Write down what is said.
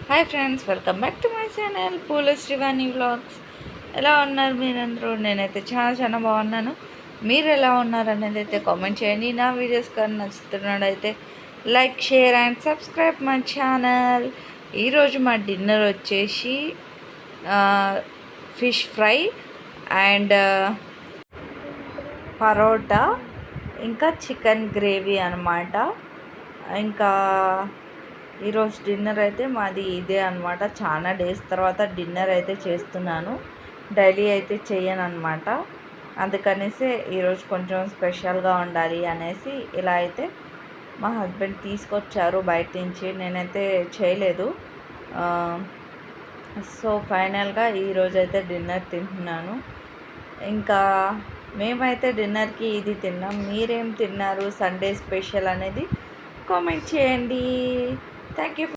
Hi friends, welcome back to my channel పూల Srivani vlogs. ఎలా ఉన్నారు మీరందరూ? నేనైతే చాలా బాగున్నాను. మీరు ఎలా ఉన్నారు అనేది అయితే కామెంట్ చేయండి. నా వీడియోస్ కానీ నచ్చుతున్నాడైతే like, share and subscribe my channel. ఈరోజు మా డిన్నర్ వచ్చేసి ఫిష్ ఫ్రై అండ్ పరోటా ఇంకా చికెన్ గ్రేవీ అన్నమాట. ఇంకా ఈరోజు డిన్నర్ అయితే మాది ఇదే అనమాట. చాలా డేస్ తర్వాత డిన్నర్ అయితే చేస్తున్నాను. డైలీ అయితే చేయను అనమాట. అందుకనేసి ఈరోజు కొంచెం స్పెషల్గా ఉండాలి అనేసి ఇలా అయితే మా హస్బెండ్ తీసుకొచ్చారు బయట నుంచి. నేనైతే చేయలేదు. సో ఫైనల్గా ఈరోజు అయితే డిన్నర్ తింటున్నాను. ఇంకా మేమైతే డిన్నర్కి ఇది తిన్నాం. మీరేం తిన్నారు? సండే స్పెషల్ అనేది కామెంట్ చేయండి. Thank you.